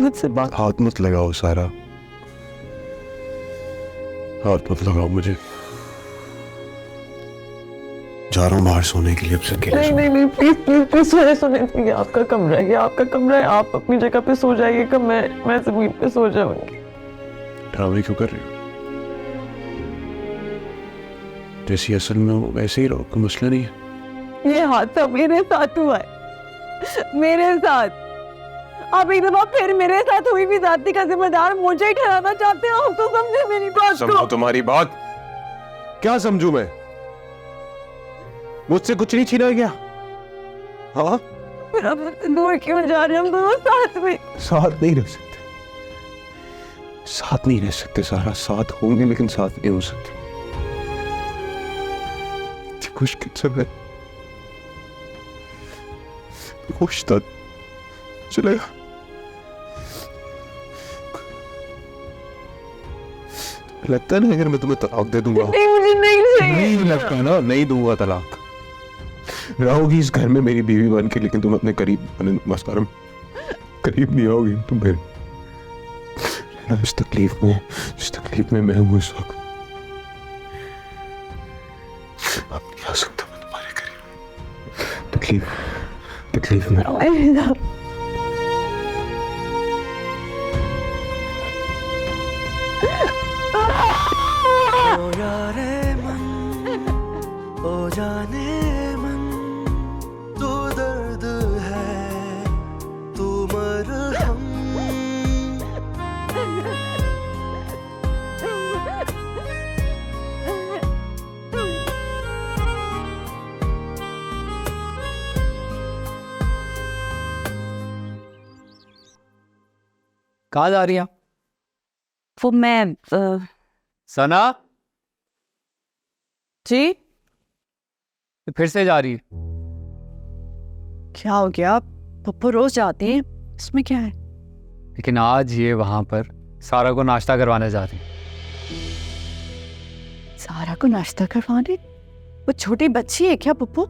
मुझसे बात। हाथ मत लगाओ सारा, हाथ मत लगाओ मुझे। जा रहा हूँ बाहर सोने के लिए। अब से अकेले नहीं नहीं नहीं, प्लीज प्लीज प्लीज सोने सोने। ये आपका कमरा है, ये आपका कमरा है, आप अपनी जगह पे सो जाइएगा, मैं जमीन पे सो जाऊंगी। ड्रामे क्यों कर रही हो? जैसी असल में हो वैसे ही रहो, कोई मसला नहीं है। ये हादसा मेरे साथ हुआ है, मेरे साथ। आप एक दफा फिर मेरे साथ हुई भी जाती का जिम्मेदार मुझे ही ठहराना चाहते हो। आप तो समझे मेरी बात समझो को। तुम्हारी बात। क्या समझू मैं? मुझसे कुछ नहीं छीना गया। हाँ, फिर अब दूर क्यों जा रहे हैं? हम दोनों साथ में। साथ नहीं रह सकते, साथ नहीं रह सकते सारा। साथ होंगे लेकिन साथ नहीं हो सकते। इतनी मुश्किल समय होश था चलेगा। लगता है ना अगर मैं तुम्हें तलाक दे दूंगा। नहीं, मुझे नहीं चाहिए। नहीं लगता ना, नहीं दूंगा तलाक। रहोगी इस घर में मेरी बीवी बन के, लेकिन तुम अपने करीब मस्तारम करीब नहीं आओगी तुम मेरे। इस तकलीफ में मैं हूं इस वक्त। अब नहीं आ सकता मैं तुम्हारे करीब। तकलीफ में ओ यारे मन, ओ जाने मन, तू दर्द है, तू मरहम। कहाँ जा रही हैं? वो मैं सना जी फिर से जा रही है? क्या हो गया? पप्पू रोज जाते हैं, इसमें क्या है? लेकिन आज ये वहां पर सारा को नाश्ता करवाने जा रही है। सारा को नाश्ता करवाने? वो छोटी बच्ची है क्या पप्पू?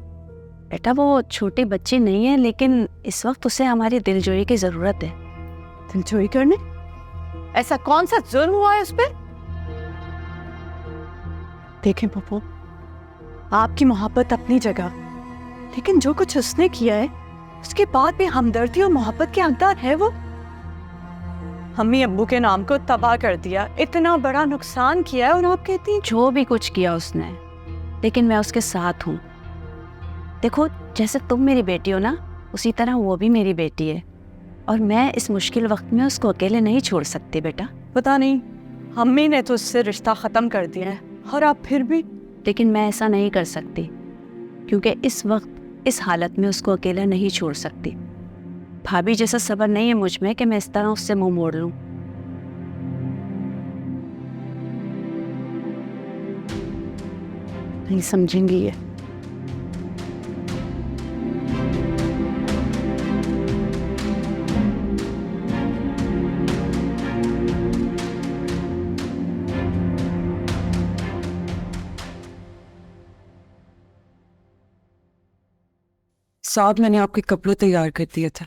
बेटा वो छोटी बच्ची नहीं है, लेकिन इस वक्त उसे हमारी दिलजोई की जरूरत है। दिलजोई करने? ऐसा कौन सा जुर्म हुआ है उस पे? देखें पप्पू, आपकी मोहब्बत अपनी जगह, लेकिन जो कुछ उसने किया है उसके बाद भी हमदर्दी और मोहब्बत के हकदार है वो। अम्मी अब्बू के नाम को तबाह कर दिया, इतना बड़ा नुकसान किया है, और आप कहती हैं जो भी कुछ किया उसने, लेकिन मैं उसके साथ हूँ। देखो, जैसे तुम मेरी बेटी हो ना, उसी तरह वो भी मेरी बेटी है, और मैं इस मुश्किल वक्त में उसको अकेले नहीं छोड़ सकती बेटा। पता नहीं, अम्मी ने तो उससे रिश्ता खत्म कर दिया है, और आप फिर भी। लेकिन मैं ऐसा नहीं कर सकती, क्योंकि इस वक्त इस हालत में उसको अकेला नहीं छोड़ सकती। भाभी जैसा सब्र नहीं है मुझ में कि मैं इस तरह उससे मुंह मोड़ लूं। नहीं समझेंगी ये। साहब, मैंने आपके कपड़े तैयार कर दिए थे।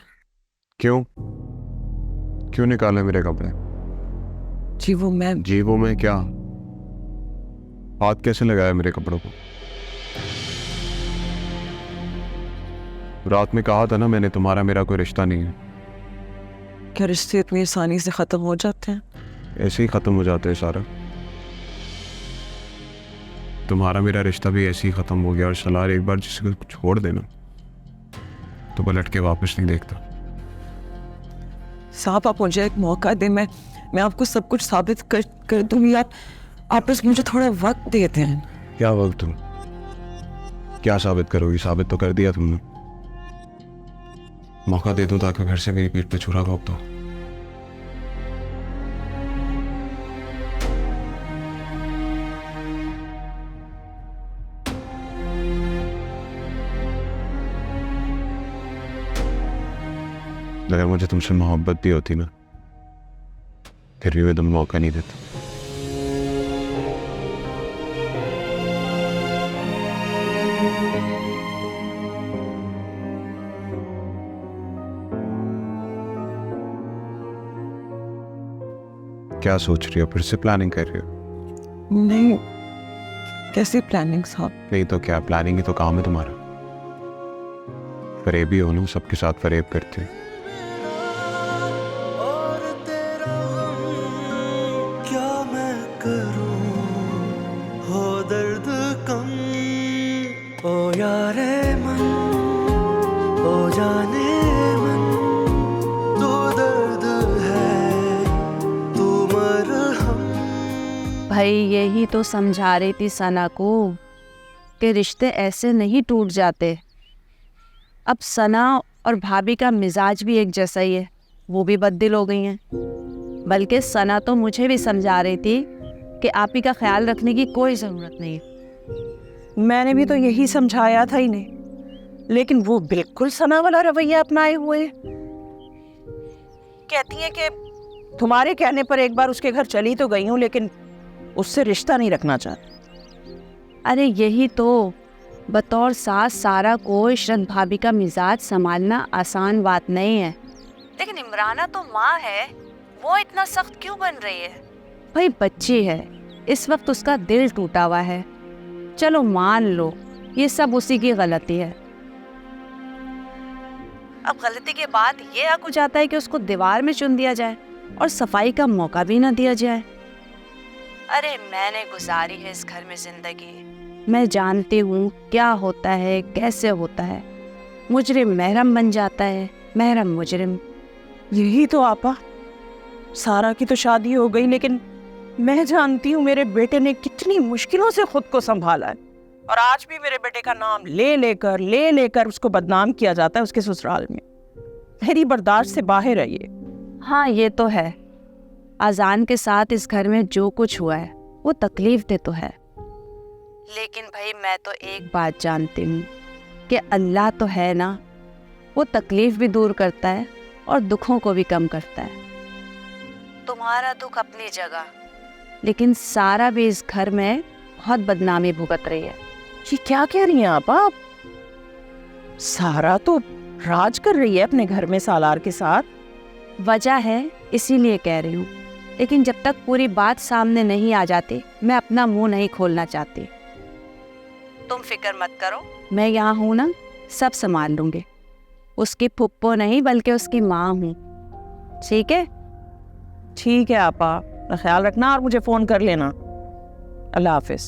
क्यों क्यों निकाले मेरे कपड़े? जी वो मैं जीवो में क्या? हाथ कैसे लगाया मेरे कपड़ों को? रात में कहा था ना मैंने, तुम्हारा मेरा कोई रिश्ता नहीं है। क्या रिश्ते इतनी आसानी से खत्म हो जाते हैं? ऐसे ही खत्म हो जाते हैं सारा। तुम्हारा मेरा रिश्ता भी ऐसे ही खत्म हो गया। और सलार, एक बार जिसको छोड़ देना तो पलट के वापस नहीं देखता। साहब, आप मुझे एक मौका दें, मैं आपको सब कुछ साबित कर दूंगी। आप बस मुझे थोड़ा वक्त देते हैं। क्या वक्त? तुम क्या साबित करोगी? साबित तो कर दिया तुमने। मौका दे दूं ताकि घर से मेरी पीठ पे छुरा घोंप दो। अगर मुझे तुमसे मोहब्बत भी होती ना, फिर भी मैं तुम्हें मौका नहीं देता। क्या सोच रही हो? फिर से प्लानिंग कर रही हो? नहीं, कैसी प्लानिंग साहब? नहीं तो क्या, प्लानिंग ही तो काम है तुम्हारा। फरेबी हो ना, सबके साथ फरेब करते हो। और तेरा क्या मैं करूं, हो दर्द कम, ओ यारे मन, ओ जाने मन, तू दर्द है, तू मरहम। भाई यही तो समझा रही थी सना को कि रिश्ते ऐसे नहीं टूट जाते। अब सना और भाभी का मिजाज भी एक जैसा ही है, वो भी बददिल हो गई हैं। बल्कि सना तो मुझे भी समझा रही थी कि आप ही का ख्याल रखने की कोई ज़रूरत नहीं है। मैंने भी तो यही समझाया था इन्हें, लेकिन वो बिल्कुल सना वाला रवैया अपनाए हुए हैं। कहती है कि तुम्हारे कहने पर एक बार उसके घर चली तो गई हूँ, लेकिन उससे रिश्ता नहीं रखना चाहती। अरे यही तो, बतौर सास सारा को इशरत भाभी का मिजाज संभालना आसान बात नहीं है। लेकिन इमराना तो माँ है, वो इतना सख्त क्यों बन रही है? भाई बच्ची है, इस वक्त उसका दिल टूटा हुआ है। चलो मान लो ये सब उसी की गलती है। अब गलती के बाद ये हक हो जाता है कि उसको दीवार में चुन दिया जाए और सफाई का मौका भी ना दिया जाए। अरे मैंने गुजारी है इस घर में जिंदगी, मैं जानती हूँ क्या होता है, कैसे होता है। मुजरिम महरम बन जाता है, महरम मुजरिम। यही तो आपा, सारा की तो शादी हो गई, लेकिन मैं जानती हूँ मेरे बेटे ने कितनी मुश्किलों से खुद को संभाला है, और आज भी मेरे बेटे का नाम ले लेकर उसको बदनाम किया जाता है उसके ससुराल में। मेरी बर्दाश्त से बाहर है ये। हाँ ये तो है, अजान के साथ इस घर में जो कुछ हुआ है वो तकलीफ दे तो है, लेकिन भाई मैं तो एक बात जानती हूँ कि अल्लाह तो है ना, वो तकलीफ भी दूर करता है और दुखों को भी कम करता है। तुम्हारा दुख अपनी जगह, लेकिन सारा भी इस घर में बहुत बदनामी भुगत रही है। ये क्या कह रही हैं आप? सारा तो राज कर रही है अपने घर में सालार के साथ। वजह है इसीलिए कह रही हूँ, लेकिन जब तक पूरी बात सामने नहीं आ जाती मैं अपना मुंह नहीं खोलना चाहती। तुम फिक्र मत करो, मैं यहाँ हूँ ना, सब संभाल लूँगी। उसकी फुप्पो नहीं बल्कि उसकी माँ हूँ, ठीक है? ठीक है आपा, अपना ख्याल रखना और मुझे फोन कर लेना। अल्लाह हाफिज।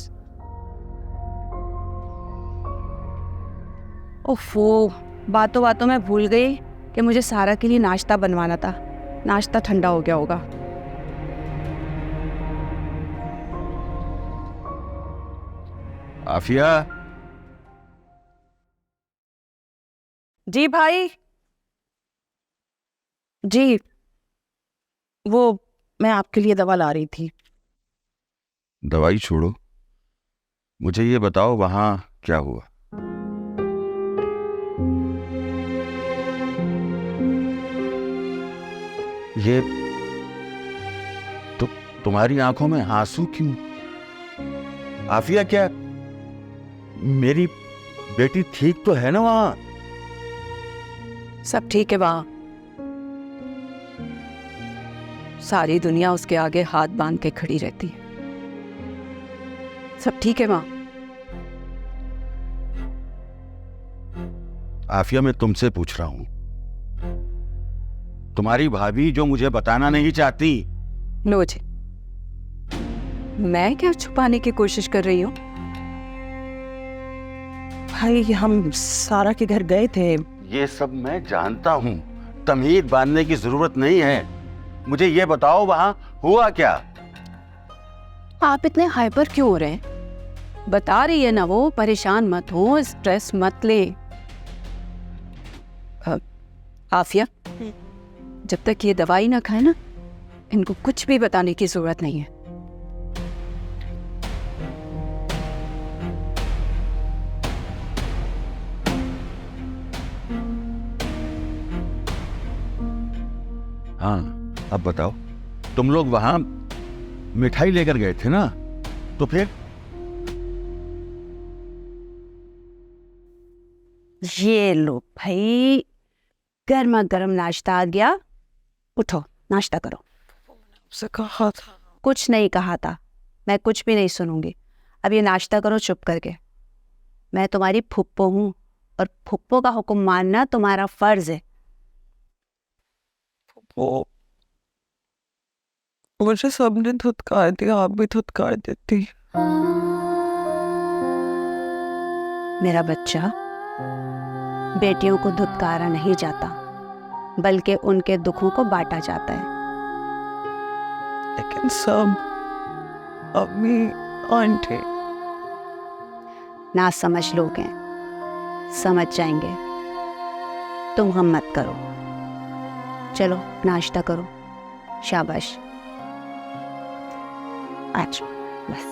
ओफो, बातों बातों में भूल गई कि मुझे सारा के लिए नाश्ता बनवाना था। नाश्ता ठंडा हो गया होगा। आफिया, जी भाई जी, वो मैं आपके लिए दवा ला रही थी। दवाई छोड़ो, मुझे ये बताओ वहां क्या हुआ? ये तो तुम्हारी आंखों में आंसू क्यों? आफिया, क्या मेरी बेटी ठीक तो है ना वहां? सब ठीक है वहाँ, सारी दुनिया उसके आगे हाथ बांध के खड़ी रहती है। सब ठीक है वहाँ। आफिया, मैं तुमसे पूछ रहा हूं, तुम्हारी भाभी जो मुझे बताना नहीं चाहती। लो जी, मैं क्या छुपाने की कोशिश कर रही हूँ? भाई हम सारा के घर गए थे। ये सब मैं जानता हूं, तमीज बांधने की जरूरत नहीं है। मुझे ये बताओ वहां हुआ क्या? आप इतने हाइपर क्यों हो रहे हैं? बता रही है ना वो, परेशान मत हो, स्ट्रेस मत ले। आफिया, जब तक ये दवाई ना खाए ना, इनको कुछ भी बताने की जरूरत नहीं है। हाँ, अब बताओ, तुम लोग वहां मिठाई लेकर गए थे ना, तो फिर? ये लो भाई, गर्मा गर्म नाश्ता आ गया, उठो नाश्ता करो। आपसे कहा था। कुछ नहीं कहा था, मैं कुछ भी नहीं सुनूंगी। अब ये नाश्ता करो चुप करके। मैं तुम्हारी फुप्पो हूँ और फुप्पो का हुक्म मानना तुम्हारा फर्ज है। वो मुझे सबने धुतकार दिया, आप भी धुतकार देती। मेरा बच्चा, बेटियों को धुतकारा नहीं जाता बल्कि उनके दुखों को बांटा जाता है। लेकिन सब अम्मी आंटी ना समझ लोग हैं, समझ जाएंगे। तुम हम मत करो, चलो नाश्ता करो। शाबाश, आज बस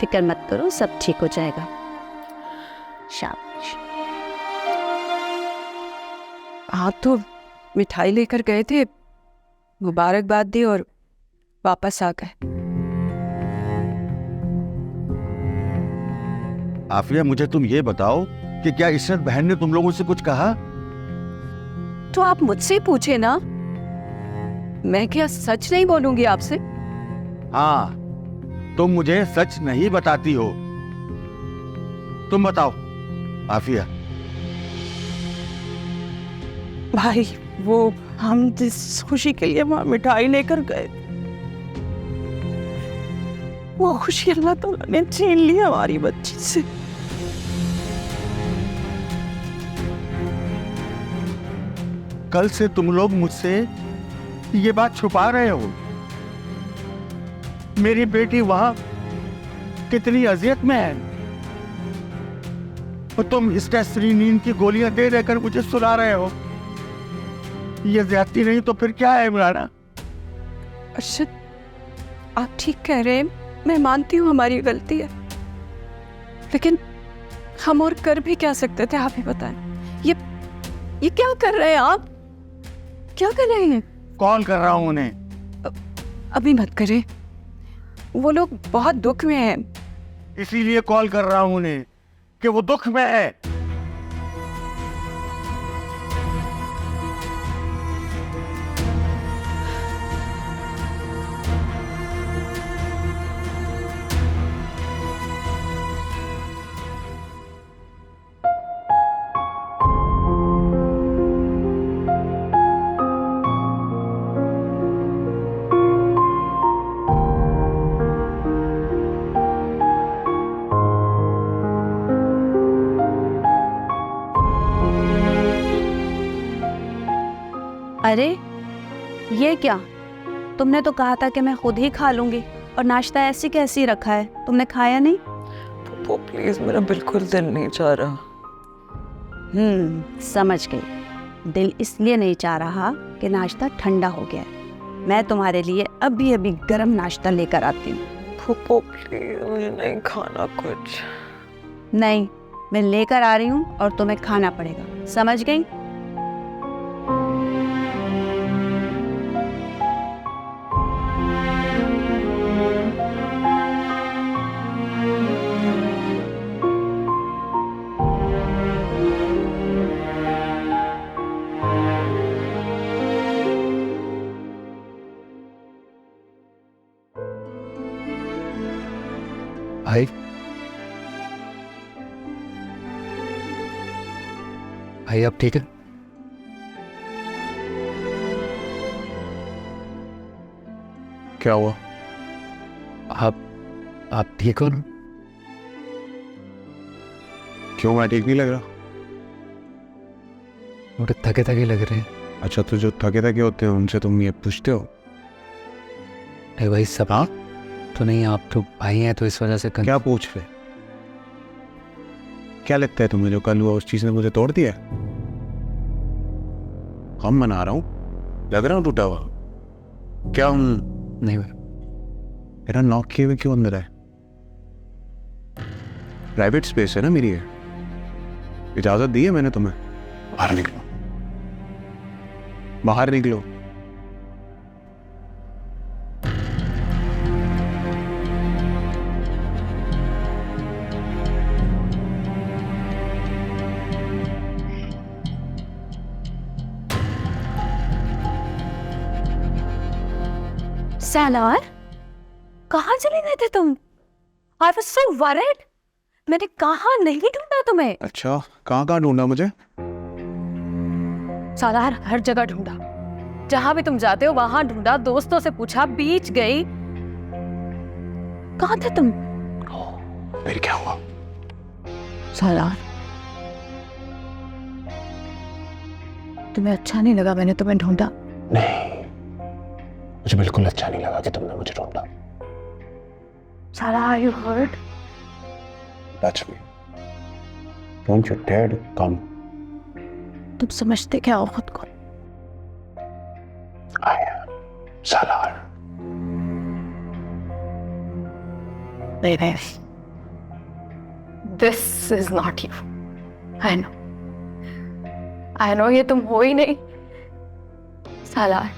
फिक्र मत करो, सब ठीक हो जाएगा। शाबाश। आप तो मिठाई लेकर गए थे, मुबारकबाद दी और वापस आ गए। आफिया, मुझे तुम ये बताओ कि क्या इशरत बहन ने तुम लोगों से कुछ कहा? तो आप मुझसे पूछे ना, मैं क्या सच नहीं बोलूंगी आपसे? हाँ, तुम मुझे सच नहीं बताती हो। तुम बताओ आफिया। भाई, वो हम जिस खुशी के लिए वहां मिठाई लेकर गए, वो खुशी अल्लाह ताला ने छीन ली हमारी बच्ची से। कल से तुम लोग मुझसे ये बात छुपा रहे हो। मेरी बेटी वहां कितनी अजियत में है और तुम स्ट्रेस-फ्री नींद की गोलियां दे देकर मुझे सुला रहे हो। ये ज्यादती नहीं तो फिर क्या है इमराना? अर्शद, आप ठीक कह रहे हैं, मैं मानती हूँ हमारी गलती है, लेकिन हम और कर भी क्या सकते थे, आप ही बताएं। ये क्या कर रहे हैं आप? क्या कर रहे हैं? कॉल कर रहा हूं उन्हें। अभी मत करें, वो लोग बहुत दुख में हैं। इसीलिए कॉल कर रहा हूं उन्हें कि वो दुख में है। अरे ये क्या, तुमने तो कहा था कि मैं खुद ही खा लूंगी और नाश्ता ऐसी कैसी रखा है, तुमने खाया नहीं? पप्पू प्लीज, मेरा बिल्कुल दिल नहीं चाह रहा। समझ गई। दिल इसलिए नहीं चाह रहा कि नाश्ता ठंडा हो गया है। मैं तुम्हारे लिए अभी अभी गर्म नाश्ता लेकर आती हूँ। पप्पू प्लीज, मुझे नहीं खाना कुछ। नहीं, मैं लेकर आ रही हूँ और तुम्हें खाना पड़ेगा, समझ गई? भाई, भाई अब ठीक है? क्या हुआ? आप ठीक हो ना? क्यों, मैं ठीक नहीं लग रहा? थोड़े थके थके लग रहे हैं। अच्छा, तो जो थके थके होते हैं उनसे तुम ये पूछते हो? अरे भाई, सब हाँ? तो नहीं, आप तो भाई हैं तो इस वजह से क्या पूछ रहे? क्या लगता है तुम्हें जो कल हुआ उस चीज ने मुझे तोड़ दिया? हम मना रहा हूं, लग रहा हूं टूटा हुआ? क्या हम नहीं भाई, मेरा नॉक किए हुए क्यों अंदर है? प्राइवेट स्पेस है ना मेरी, इजाजत दी है मैंने तुम्हें। बाहर निकलो, बाहर निकलो। सालार, कहाँ चले गए थे तुम? I was so worried. मैंने कहाँ नहीं ढूंढा तुम्हें। अच्छा, कहाँ ढूंढा मुझे? सालार, हर जगह ढूंढा, जहां भी तुम जाते हो वहां ढूंढा, दोस्तों से पूछा, बीच गई, कहाँ थे तुम? फिर क्या हुआ? सालार, तुम्हें अच्छा नहीं लगा मैंने तुम्हें ढूंढा? नहीं, मुझे बिल्कुल अच्छा नहीं लगा कि तुमने मुझे ढूंढा। सालार, you hurt? Touch me. Don't you dare to come. तुम समझते क्या हो खुद को? I am Salar. नहीं, this is not you. I know. I know ये तुम हो ही नहीं। सालार,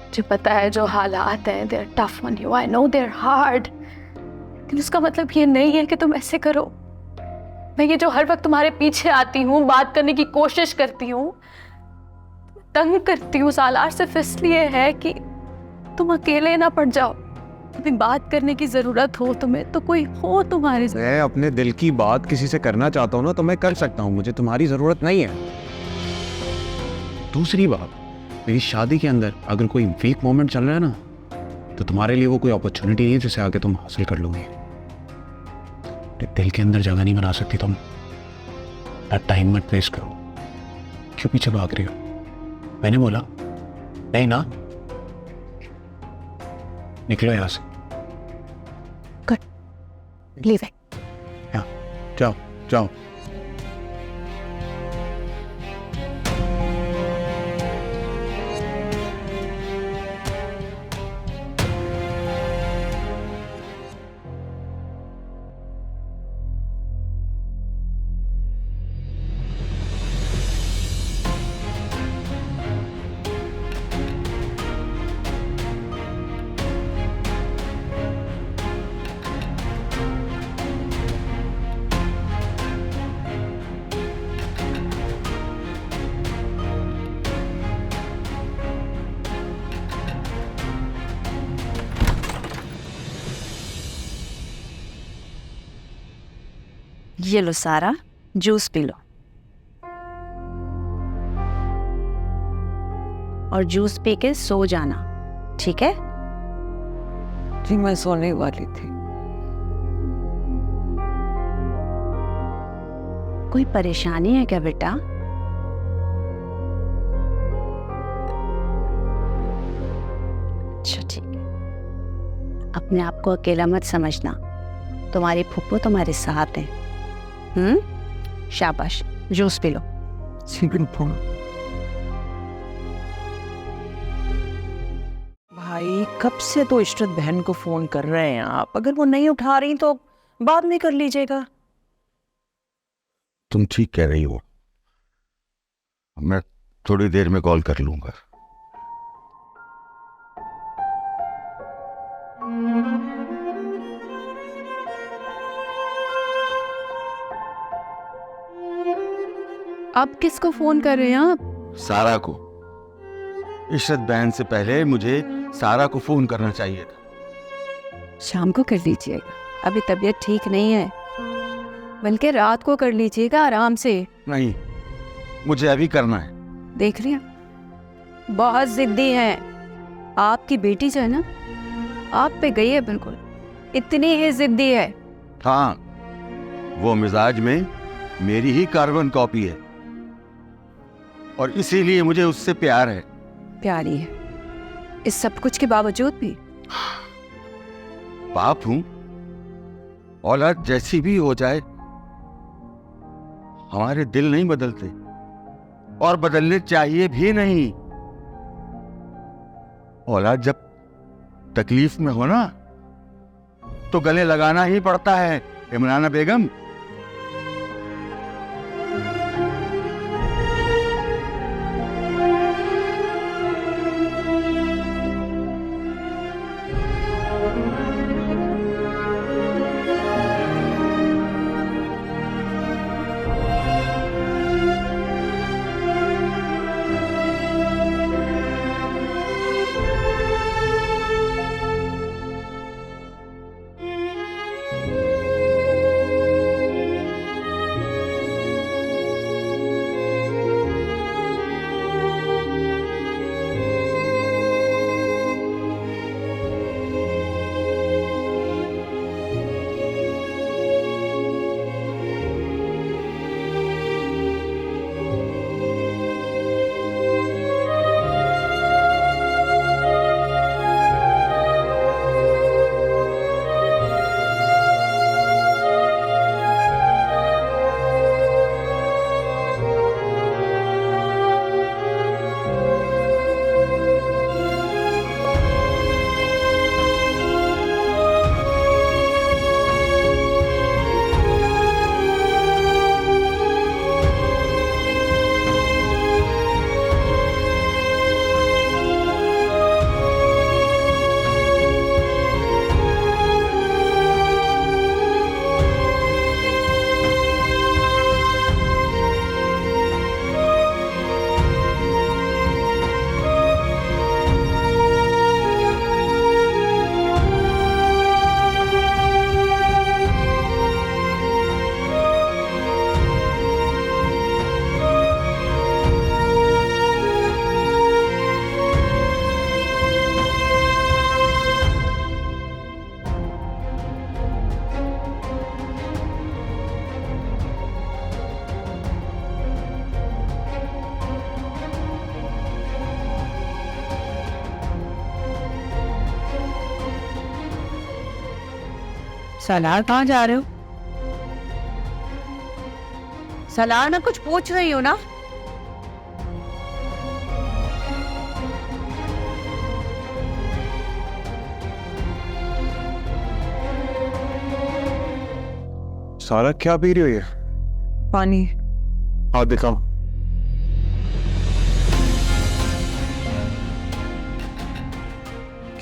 मुझे पता है जो हालात हैं, they're tough on you. I know they're hard. लेकिन उसका मतलब ये नहीं है कि तुम ऐसे करो। मैं ये जो हर वक्त तुम्हारे पीछे आती हूँ, बात करने की कोशिश करती हूँ, तंग करती हूँ सालार, सिर्फ इसलिए है कि तुम अकेले ना पड़ जाओ। तुम्हें बात करने की जरूरत हो तुम्हें, तो कोई हो तुम्हारे साथ। मैं अपने दिल की बात किसी से करना चाहता हूँ ना, तो मैं कर सकता हूँ, मुझे तुम्हारी जरूरत नहीं है। दूसरी बात, मेरी शादी के अंदर अगर कोई वीक मोमेंट चल रहा है ना, तो तुम्हारे लिए वो कोई अपॉर्चुनिटी नहीं है जिसे आगे तुम हासिल कर लोगे। दिल के अंदर जगह नहीं बना सकती तुम। टाइम मत वेस्ट करो। क्यों पीछे भाग रही हो? मैंने बोला नहीं ना? निकलो यहां से। Leave it. जाओ जाओ। ये लो सारा, जूस पी लो, और जूस पी के सो जाना, ठीक है? जी मैं सोने वाली थी। कोई परेशानी है क्या बेटा? अच्छा ठीक है, अपने आप को अकेला मत समझना, तुम्हारी फूफो तुम्हारे साथ है। शाबाश, जूस पी लो। भाई कब से तो इशरत बहन को फोन कर रहे हैं आप, अगर वो नहीं उठा रही तो बाद में कर लीजिएगा। तुम ठीक कह रही हो, मैं थोड़ी देर में कॉल कर लूंगा। अब किसको फोन कर रहे हैं आप? सारा को। इशरत बहन से पहले मुझे सारा को फोन करना चाहिए था। शाम को कर लीजिएगा, अभी तबीयत ठीक नहीं है, बल्कि रात को कर लीजिएगा आराम से। नहीं, मुझे अभी करना है। देख लिया, बहुत जिद्दी है। आपकी बेटी जो है ना, आप पे गई है बिल्कुल, इतनी ही जिद्दी है। हाँ, वो मिजाज में मेरी ही कार्बन कॉपी है, और इसीलिए मुझे उससे प्यार है। प्यारी है, इस सब कुछ के बावजूद भी। बाप हूं, औलाद जैसी भी हो जाए, हमारे दिल नहीं बदलते, और बदलने चाहिए भी नहीं। औलाद जब तकलीफ में हो ना, तो गले लगाना ही पड़ता है। इमराना बेगम, सलार कहाँ जा रहे हो? सलार ना कुछ पूछ रही हो ना? सारा क्या पी रही हो ये? पानी। हाँ दिखाओ।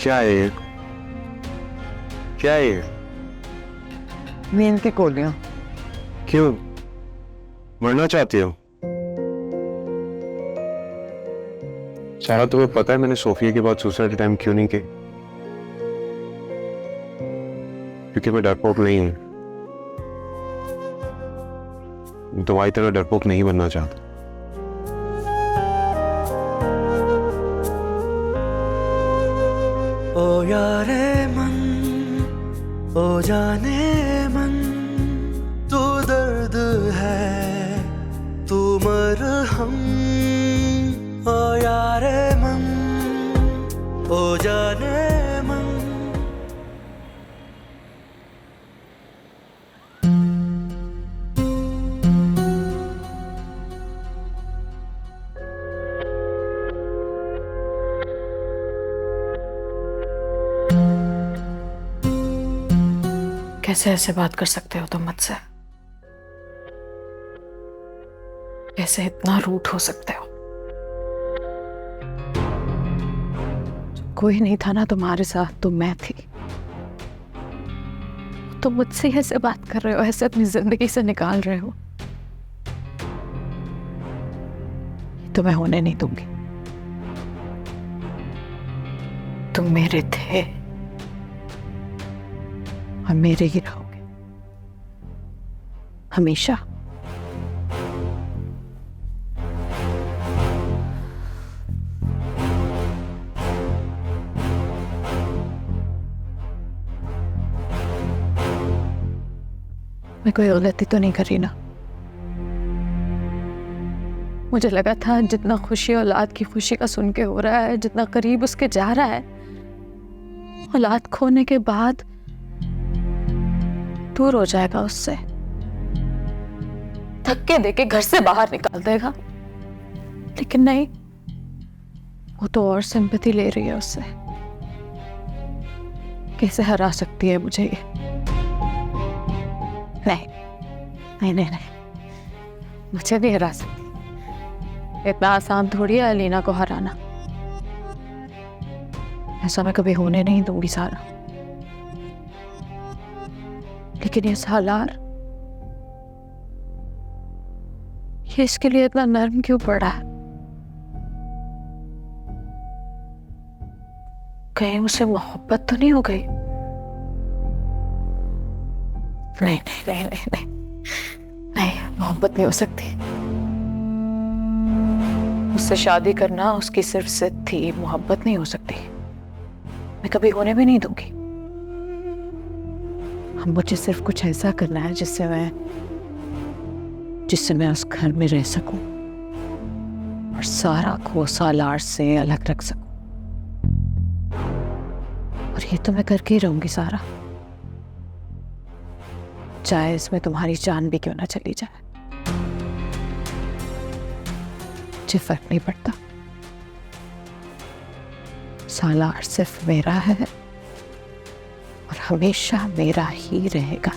क्या है ये? क्या है ये? नींद की गोलियां। क्यों मरना चाहती हो? सारा तुम्हें पता है मैंने सोफिया के बाद सुसाइड अटेम्प्ट क्यों नहीं की? क्योंकि मैं डरपोक नहीं हूं। तुम्हारी तरह डरपोक नहीं बनना चाहता। ओ यारे मन, ओ जाने मन, तू दर्द है, तू मरहम। ओ यारे मन, ओ जाने मन। कैसे ऐसे बात कर सकते हो तुम मुझसे? कैसे इतना रूठ हो सकते हो? कोई नहीं था ना तुम्हारे साथ, तो मैं थी। तुम मुझसे ऐसे बात कर रहे हो, ऐसे अपनी जिंदगी से निकाल रहे हो। तो मैं होने नहीं दूंगी। तुम मेरे थे और मेरे ही रहोगे हमेशा। मैं कोई गलती तो नहीं कर रही ना? मुझे लगा था जितना खुशी औलाद की खुशी का सुन के हो रहा है, जितना करीब उसके जा रहा है, औलाद खोने के बाद दूर हो जाएगा उससे, धक्के देके घर से बाहर निकाल देगा। लेकिन नहीं, वो तो और सिंपैथी ले रही है उससे। कैसे हरा सकती है मुझे ये? नहीं नहीं नहीं नहीं, मुझे नहीं हरा सकती। इतना आसान थोड़ी है अलीना को हराना। ऐसा मैं कभी होने नहीं दूंगी सारा। लेकिन ये सालार, ये इसके लिए इतना नर्म क्यों पड़ा है? कहीं उसे मोहब्बत तो नहीं हो गई? नहीं नहीं नहीं नहीं नहीं नहीं, मोहब्बत नहीं हो सकती। उससे शादी करना उसकी सिर्फ जिद थी, मोहब्बत नहीं हो सकती। मैं कभी होने भी नहीं दूंगी। हम मुझे सिर्फ कुछ ऐसा करना है जिससे मैं उस घर में रह सकूं और सारा को सालार से अलग रख सकूं। और ये तो मैं करके ही रहूंगी सारा, चाहे इसमें तुम्हारी जान भी क्यों ना चली जाए। मुझे फर्क नहीं पड़ता। सालार सिर्फ मेरा है और हमेशा मेरा ही रहेगा।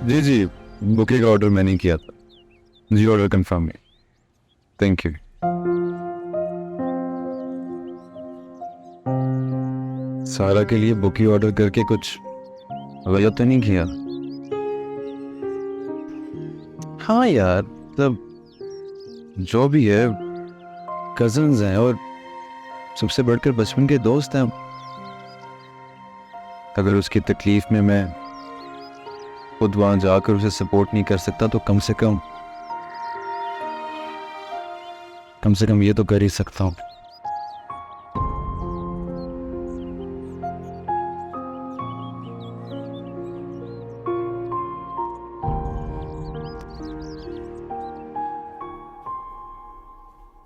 जी जी, बुके का ऑर्डर मैंने किया था जी। ऑर्डर कंफर्म है। Thank you. सारा के लिए बुके ऑर्डर करके कुछ गलत तो नहीं किया? हाँ यार, तब जो भी है कजन्स हैं और सबसे बढ़कर बचपन के दोस्त हैं। अगर उसकी तकलीफ में मैं खुद वहां जाकर उसे सपोर्ट नहीं कर सकता तो कम से कम ये तो कर ही सकता हूँ।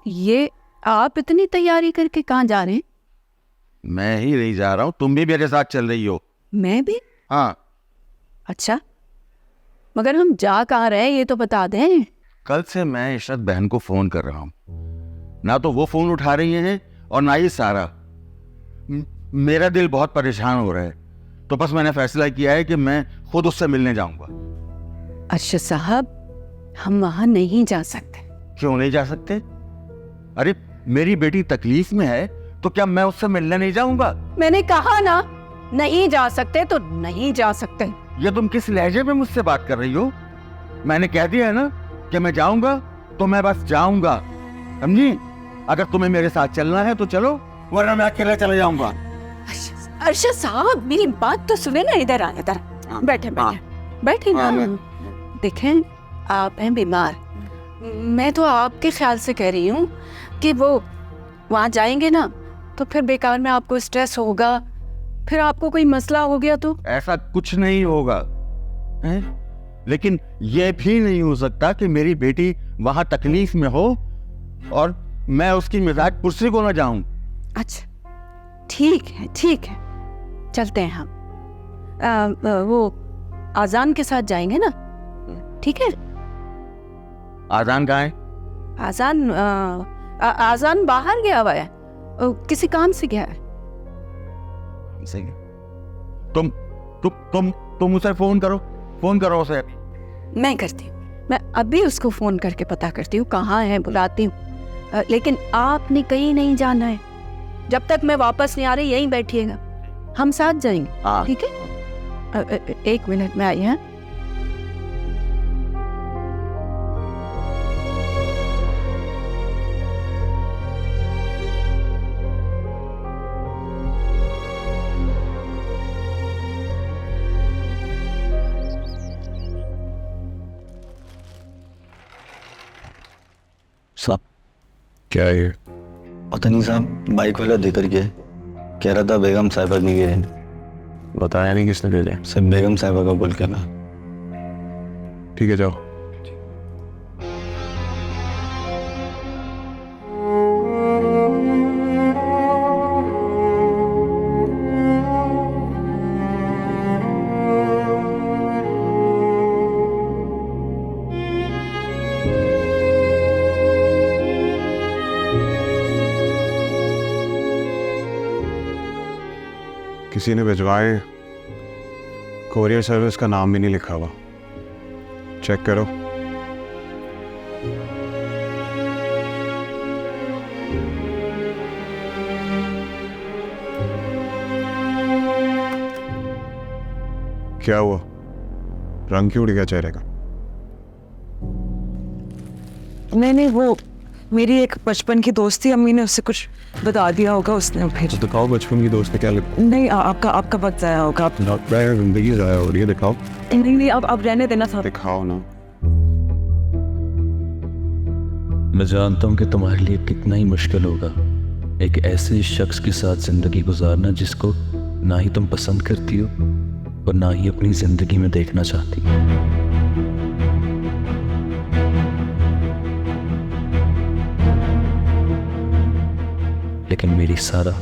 ये आप इतनी तैयारी करके कहाँ जा रहे हैं? मैं ही नहीं जा रहा हूँ, तुम भी मेरे साथ चल रही हो। मैं भी? हाँ। अच्छा, मगर हम जा कहाँ रहे हैं ये तो बता दें। कल से मैं इशरत बहन को फोन कर रहा हूँ, ना तो वो फोन उठा रही हैं और ना ही सारा। मेरा दिल बहुत परेशान हो रहा है, तो बस मैंने फैसला किया है कि मैं खुद उससे मिलने जाऊंगा। अरशद साहब, हम वहाँ नहीं जा सकते। क्यों नहीं जा सकते? अरे मेरी बेटी तकलीफ में है तो क्या मैं उससे मिलने नहीं जाऊंगा? मैंने कहा ना, नहीं जा सकते तो नहीं जा सकते। ये तुम किस लहजे में मुझसे बात कर रही हो? मैंने कह दिया है ना कि मैं जाऊंगा तो मैं बस जाऊंगा, समझी? अगर तुम्हें मेरे साथ चलना है तो चलो, वरना मैं अकेले चले जाऊंगा। अरशद साहब, मेरी बात तो सुने ना। इधर आ, इधर बैठे बैठे बैठे ना। देखें, आप हैं बीमार। मैं तो आपके ख्याल से कह रही हूँ कि वो वहाँ जाएंगे ना तो फिर बेकार में आपको स्ट्रेस होगा, फिर आपको कोई मसला हो गया तो। ऐसा कुछ नहीं होगा है? लेकिन यह भी नहीं हो सकता कि मेरी बेटी वहां तकलीफ में हो और मैं उसकी मिजाज पुरसी को ना जाऊं। अच्छा, ठीक है ठीक है, चलते हैं हम। वो आजान के साथ जाएंगे ना, ठीक है? आजान कहाँ है? आजान आजान बाहर गया हुआ है, किसी काम से गया है। सही है। तुम उसे फोन करो उसे। मैं करती हूँ, मैं अभी उसको फोन करके पता करती हूँ कहाँ है, बुलाती हूँ। लेकिन आपने कहीं नहीं जाना है, जब तक मैं वापस नहीं आ रही यहीं बैठिएगा, हम साथ जाएंगे, ठीक है? एक मिनट में आई हैं। साहब, क्या है ये? पता नहीं साहब, बाइक वाला देकर गया है। कह रहा था बेगम साहिबा की गए। बताया नहीं किसने भेजा? सब बेगम साहिबा का बोल के ना। ठीक है, जाओ। किसी ने भिजवाए, कोरियर सर्विस का नाम भी नहीं लिखा हुआ। चेक करो। क्या हुआ? रंग क्यों उड़ गया चेहरे का? नहीं, वो मेरी एक बचपन की दोस्त थी, अम्मी ने उससे कुछ बता दिया होगा, उसने फिर। तो दिखाओ बचपन की दोस्त ने क्या लिखा। नहीं, आपका वक्त जाया होगा। आप जिंदगी जाया हो रही है, दिखाओ। नहीं, अब रहने देना था। दिखाओ ना। मैं जानता हूँ कि तुम्हारे लिए कितना ही मुश्किल होगा एक ऐसे शख्स के साथ जिंदगी गुजारना जिसको ना ही तुम पसंद करती हो और ना ही अपनी जिंदगी में देखना चाहती हो। लेकिन मेरी सारा,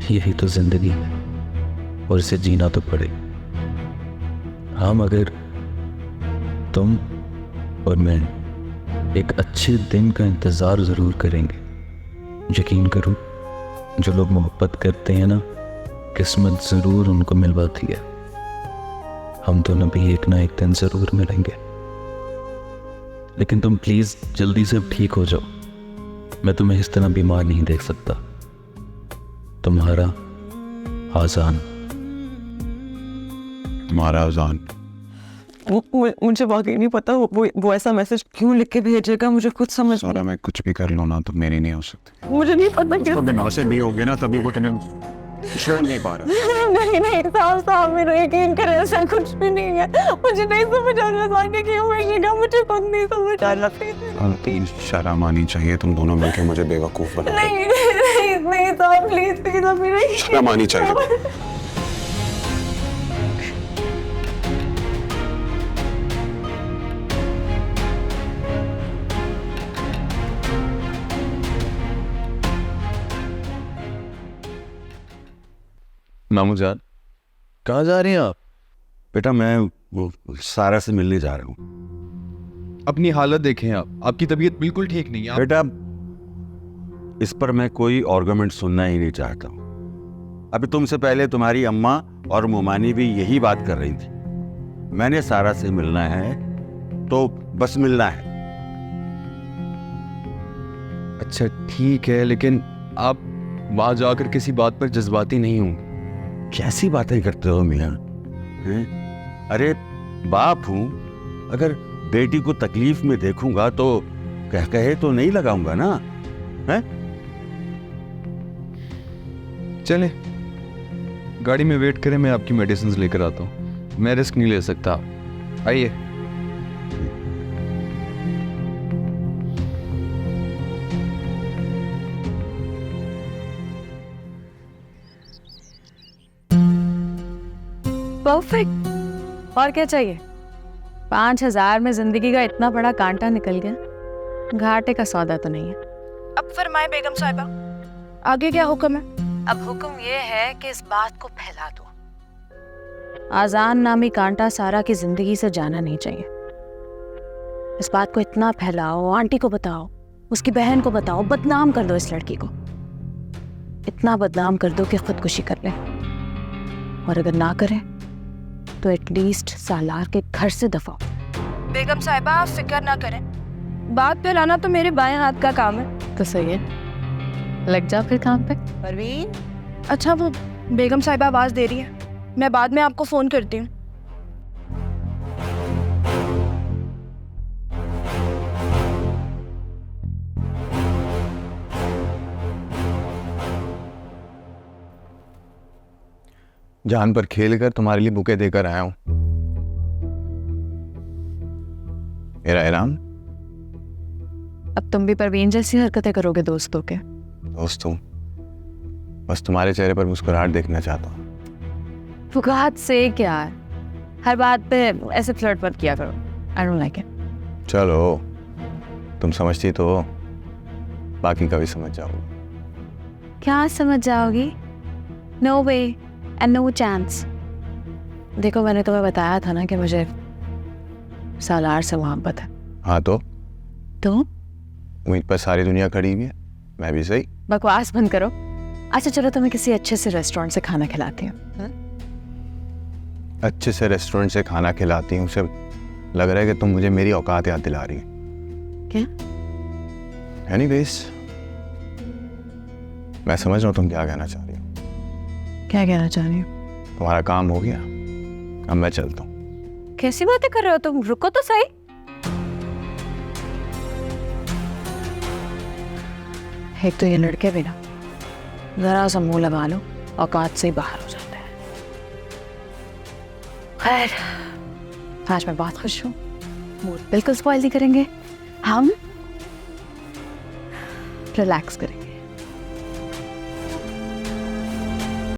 यही तो जिंदगी है और इसे जीना तो पड़े। हाँ, मगर तुम और मैं एक अच्छे दिन का इंतज़ार ज़रूर करेंगे। यकीन करो, जो लोग मोहब्बत करते हैं ना, किस्मत ज़रूर उनको मिलवाती है। हम दोनों भी एक ना एक दिन ज़रूर मिलेंगे। लेकिन तुम प्लीज़ जल्दी से ठीक हो जाओ। मैं तुम्हें इस तरह बीमार नहीं देख सकता। तुम्हारा आजान। तुम्हारा आजान। मुझे वाकई नहीं पता वो ऐसा मैसेज क्यों लिख के भेजेगा, मुझे कुछ समझ नहीं। सारा मैं कुछ भी कर लूँ ना तो मेरी नहीं हो सकती। मुझे नहीं पता क्यों। तो बिना से नहीं होगे ना, तभी वो नहीं पा रहा। नहीं, साहब मेरा यकीन करें, ऐसा कुछ भी नहीं है। मुझे नहीं समझ आ रहा कि क्यों भेजेगा, मुझे खुद नहीं समझ आ रहा। शर्म आनी चाहिए, तुम दोनों मिलकर मुझे बेवकूफ बना। नहीं साहब, प्लीज मेरी शर्म आनी चाहिए। मामू जान, कहाँ जा रही हैं आप? बेटा मैं वो सारा से मिलने जा रहा हूँ। अपनी हालत देखें आप, आपकी तबीयत बिल्कुल ठीक नहीं है। बेटा इस पर मैं कोई आर्गुमेंट सुनना ही नहीं चाहता हूँ। अभी तुमसे पहले तुम्हारी अम्मा और मोमानी भी यही बात कर रही थी। मैंने सारा से मिलना है तो बस मिलना है। अच्छा ठीक है, लेकिन आप वहां जाकर किसी बात पर जज्बाती नहीं होंगे। कैसी बातें करते हो मियां? हैं? अरे बाप हूं, अगर बेटी को तकलीफ में देखूंगा तो कहे तो नहीं लगाऊंगा ना। हैं? चले गाड़ी में वेट करें, मैं आपकी मेडिसिन लेकर आता हूँ। मैं रिस्क नहीं ले सकता। आइए। परफेक्ट। और क्या चाहिए? 5,000 में जिंदगी का इतना बड़ा कांटा निकल गया, घाटे का सौदा तो नहीं है। अब फरमाए बेगम साहिबा, आगे क्या हुक्म है? अब हुक्म ये है कि इस बात को फैला दो। आजान नामी कांटा सारा की जिंदगी से जाना नहीं चाहिए। इस बात को इतना फैलाओ, आंटी को बताओ, उसकी बहन को बताओ, बदनाम कर दो इस लड़की को। इतना बदनाम कर दो कि खुदकुशी कर ले, और अगर ना करे तो एटलीस्ट सालार के घर से दफाओ। बेगम साहिबा आप फिक्र ना करें, बात फैलाना तो मेरे बाएं हाथ का काम है। तो सही है, लग जा फिर काम पे। परवीन, अच्छा वो बेगम साहिबा आवाज़ दे रही है, मैं बाद में आपको फ़ोन करती हूँ। जान पर खेल कर तुम्हारे लिए बुके देकर आया हूं। मेरा इनाम। अब तुम भी परवीन जैसी हरकतें करोगे दोस्तों के? दोस्तों, बस तुम्हारे चेहरे पर मुस्कुराहट देखना चाहता हूँ। फुकहात से क्या है, हर बात पे ऐसे फ्लर्ट मत किया करो। I don't like it. चलो, तुम समझती तो हो, बाकी कभी समझ जाओगे। क्या समझ जाओगी? No way and no chance. देखो मैंने तुम्हें बताया था ना कि मुझे सालार से मोहब्बत है। हाँ तो उम्मीद पर सारी दुनिया खड़ी हुई है, मैं भी सही। बकवास बंद करो। अच्छा चलो तुम्हें किसी अच्छे से रेस्टोरेंट से खाना खिलाती हूँ। अच्छे से रेस्टोरेंट से खाना खिलाती हूँ, सिर्फ लग रहा है कि तुम मुझे मेरी औकात याद दिला रही है। क्या? एनीवेज, मैं समझ रहा हूँ तुम क्या कहना चाह रही हो। क्या कहना चाह रही हो? तुम्हारा काम हो गया, अब मैं चलता हूँ। कैसी बातें कर रहे हो तुम? रुको तो सही। एक तो ये लड़के भी ना जरा सा मुंह लगा लो, औकात से ही बाहर हो जाते हैं। खैर, आज मैं बहुत खुश हूँ, मूड बिल्कुल स्पॉइल नहीं करेंगे, हम रिलैक्स करेंगे।